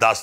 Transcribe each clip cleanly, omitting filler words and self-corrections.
10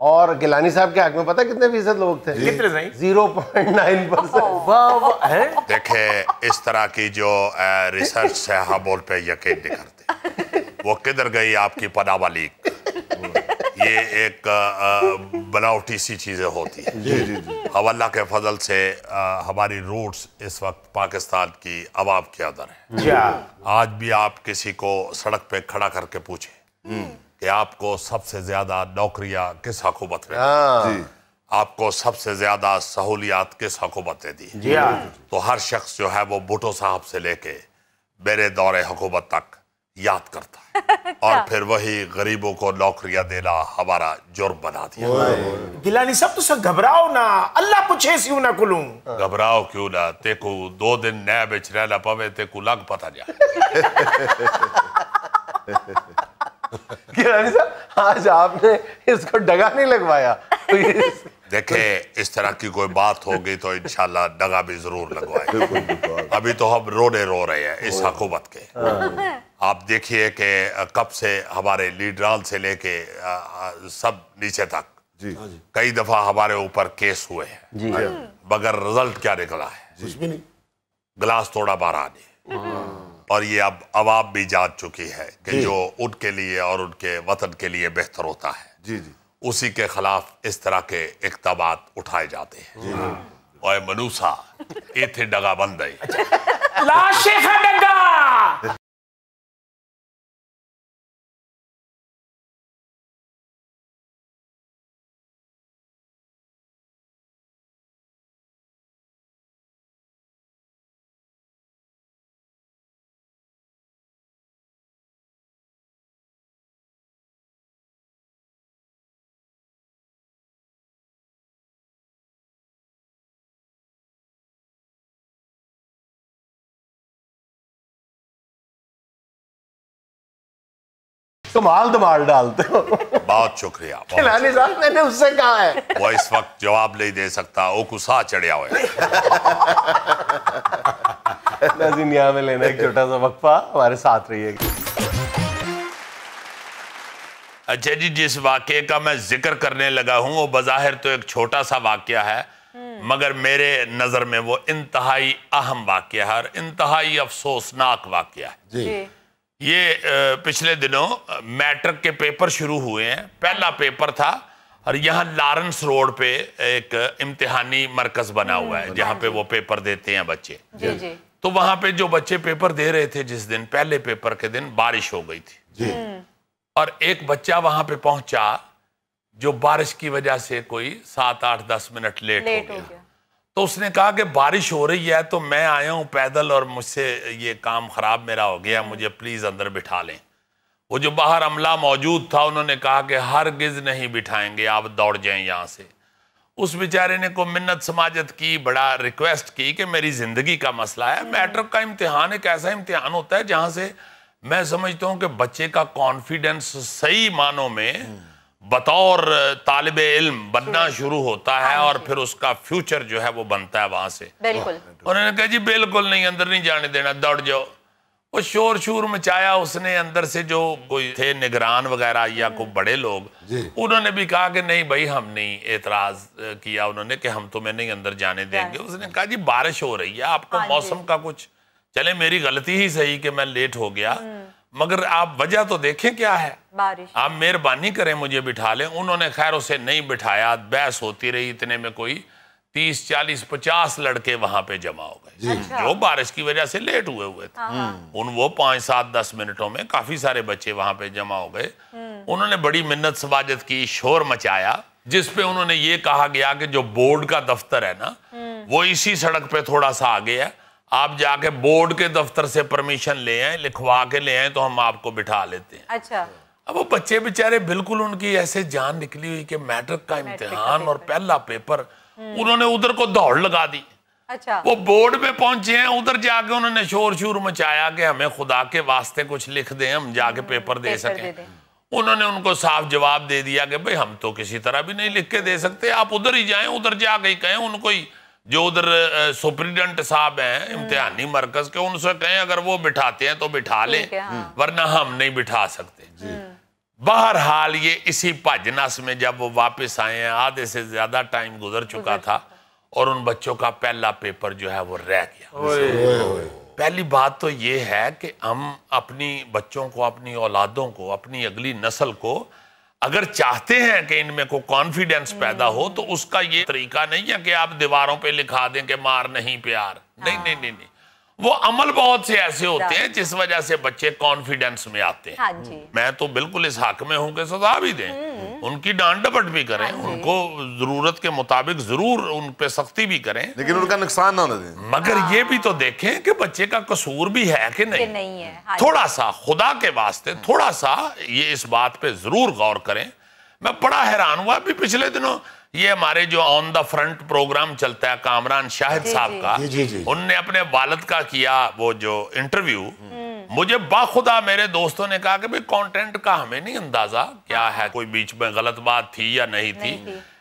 اور گیلانی صاحب کے حق میں پتہ کتنے فیصد لوگ تھے؟ کتنے صحیح؟ 0.9%. دیکھیں اس طرح کی جو ریسرچ ہے ہم ان پہ یقین نہیں کرتے. وہ کدھر گئی آپ کی پناما لیگ؟ یہ ایک بناوٹی سی چیزیں ہوتی ہیں. ہم اللہ کے فضل سے ہماری روٹس اس وقت پاکستان کی عوام کے اندر ہے. آج بھی آپ کسی کو سڑک پہ کھڑا کر کے پوچھیں کہ آپ کو سب سے زیادہ نوکریاں کس حکومت میں دی، آپ کو سب سے زیادہ سہولیات کس حکومت نے دی، تو ہر شخص جو ہے وہ بھٹو صاحب سے لے کے میرے دور حکومت تک یاد کرتا ہے. اور پھر وہی غریبوں کو نوکریاں دینا ہمارا جرم بنا دیا. گیلانی صاحب تو سر گھبراؤ نا، اللہ پوچھے سیوں نہ کلوں. گھبراؤ کیوں نہ، تے کو 2 دن نیا بچ رہنا پوے تے کو لگ پتہ جائے. گیلانی صاحب آج آپ نے اس کو ڈگا نہیں لگوایا. دیکھیں اس طرح کی کوئی بات ہوگی تو انشاءاللہ ڈگا بھی ضرور لگوائے. ابھی تو ہم رونے رو رہے ہیں اس حکومت کے. آپ دیکھیے کہ کب سے ہمارے لیڈران سے لے کے سب نیچے تک کئی دفعہ ہمارے اوپر کیس ہوئے ہیں، مگر رزلٹ کیا نکلا ہے؟ گلاس توڑا بارانی. اور یہ اب عوام بھی جان چکی ہے کہ جو ان کے لیے اور ان کے وطن کے لیے بہتر ہوتا ہے اسی کے خلاف اس طرح کے اقدامات اٹھائے جاتے ہیں. اوے منوسا ایتھے ڈگا بند ہے. لاشے کا ڈگا. کمال دمال ڈالتے ہو. بہت شکریہ. گیلانی صاحب میں نے اس سے کہا ہے وہ اس وقت جواب نہیں دے سکتا، وہ کسا چڑھیا ہوئے. ناظرین یہاں میں لینا ایک چھوٹا سا وقفہ، ہمارے ساتھ رہیے گا. اچھا جی، جس واقعے کا میں ذکر کرنے لگا ہوں وہ بظاہر تو ایک چھوٹا سا واقعہ ہے، مگر میرے نظر میں وہ انتہائی اہم واقعہ ہے اور انتہائی افسوسناک واقعہ ہے. یہ پچھلے دنوں میٹرک کے پیپر شروع ہوئے ہیں. پہلا پیپر تھا اور یہاں لارنس روڈ پہ ایک امتحانی مرکز بنا ہوا ہے جہاں پہ وہ پیپر دیتے ہیں بچے. تو وہاں پہ جو بچے پیپر دے رہے تھے جس دن پہلے پیپر کے دن بارش ہو گئی تھی اور ایک بچہ وہاں پہ پہنچا جو بارش کی وجہ سے کوئی 7, 8, 10 منٹ لیٹ ہو گیا. تو اس نے کہا کہ بارش ہو رہی ہے تو میں آیا ہوں پیدل اور مجھ سے یہ کام خراب میرا ہو گیا، مجھے پلیز اندر بٹھا لیں. وہ جو باہر عملہ موجود تھا انہوں نے کہا کہ ہرگز نہیں بٹھائیں گے، آپ دوڑ جائیں یہاں سے. اس بیچارے نے کو منت سماجت کی، بڑا ریکویسٹ کی کہ میری زندگی کا مسئلہ ہے. میٹرک کا امتحان ایک ایسا امتحان ہوتا ہے جہاں سے میں سمجھتا ہوں کہ بچے کا کانفیڈنس صحیح معنوں میں بطور طالب علم بننا شروع ہوتا ہے اور پھر اس کا فیوچر جو ہے وہ بنتا ہے وہاں سے. بالکل. انہوں نے کہا جی بالکل نہیں، اندر نہیں جانے دینا، دوڑ جاؤ. وہ شور شور مچایا اس نے. اندر سے جو کوئی تھے نگران وغیرہ یا کوئی بڑے لوگ انہوں نے بھی کہا کہ نہیں بھائی ہم نہیں. اعتراض کیا انہوں نے کہ ہم تمہیں نہیں اندر جانے دیں گے. اس نے کہا جی بارش ہو رہی ہے، آپ کو موسم کا کچھ، چلے میری غلطی ہی صحیح کہ میں لیٹ ہو گیا مگر آپ وجہ تو دیکھیں کیا ہے، آپ مہربانی کریں مجھے بٹھا لیں. انہوں نے خیر اسے نہیں بٹھایا، بحث ہوتی رہی. اتنے میں کوئی 30, 40, 50 لڑکے وہاں پہ جمع ہو گئے جو بارش کی وجہ سے لیٹ ہوئے تھے. وہ 5, 7, 10 منٹوں میں کافی سارے بچے وہاں پہ جمع ہو گئے. انہوں نے بڑی منت سماجت کی، شور مچایا، جس پہ انہوں نے یہ کہا گیا کہ جو بورڈ کا دفتر ہے نا وہ اسی سڑک پہ تھوڑا سا آگے ہے، آپ جا کے بورڈ کے دفتر سے پرمیشن لے آئیں، لکھوا کے لے آئیں تو ہم آپ کو بٹھا لیتے ہیں. اچھا. اب وہ بچے بیچارے بالکل ان کی ایسے جان نکلی ہوئی کہ میٹرک کا امتحان اور پہلا پیپر، انہوں نے ادھر کو دوڑ لگا دی. وہ بورڈ پہ پہنچے ہیں، ادھر جا کے انہوں نے شور شور مچایا کہ ہمیں خدا کے واسطے کچھ لکھ دیں ہم جا کے پیپر دے سکیں. انہوں نے ان کو صاف جواب دے دیا کہ بھئی ہم تو کسی طرح بھی نہیں لکھ کے دے سکتے، آپ ادھر ہی جائیں، ادھر جا کے کہیں ان کو ہی جو ادھر سپریڈنٹ صاحب ہیں امتحانی مرکز کے، ان سے کہیں اگر وہ بٹھاتے ہیں تو بٹھا لیں ورنہ ہم نہیں بٹھا سکتے. بہرحال یہ اسی بھجنس میں جب وہ واپس آئے ہیں، آدھے سے زیادہ ٹائم گزر چکا تھا اور ان بچوں کا پہلا پیپر جو ہے وہ رہ گیا۔ پہلی بات تو یہ ہے کہ ہم اپنی بچوں کو، اپنی اولادوں کو، اپنی اگلی نسل کو اگر چاہتے ہیں کہ ان میں کوئی کانفیڈنس پیدا ہو تو اس کا یہ طریقہ نہیں ہے کہ آپ دیواروں پہ لکھا دیں کہ مار نہیں پیار، نہیں، وہ عمل بہت سے ایسے ہوتے ہیں جس وجہ سے بچے کانفیڈنس میں آتے ہیں۔ میں تو بالکل اس حق میں ہوں کہ سزا بھی دیں، ان کی ڈانٹ ڈپٹ بھی کریں، ان کو ضرورت کے مطابق ضرور ان پہ سختی بھی کریں، لیکن ان کا نقصان نہ ہونے دیں۔ مگر یہ بھی تو دیکھیں کہ بچے کا قصور بھی ہے کہ نہیں، تھوڑا سا خدا کے واسطے تھوڑا سا یہ اس بات پہ ضرور غور کریں۔ میں بڑا حیران ہوا بھی پچھلے دنوں یہ ہمارے جو آن دا فرنٹ پروگرام چلتا ہے کامران شاہد صاحب کا، ان نے اپنے والد کا کیا وہ جو انٹرویو، مجھے باخدا میرے دوستوں نے کہا کہ بھئی کانٹینٹ کا ہمیں نہیں اندازہ کیا ہے، کوئی بیچ میں غلط بات تھی یا نہیں تھی،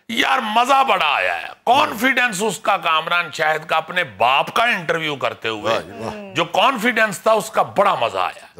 یار مزہ بڑا آیا ہے۔ کانفیڈنس اس کا کامران شاہد کا اپنے باپ کا انٹرویو کرتے ہوئے جو کانفیڈنس تھا اس کا بڑا مزہ آیا۔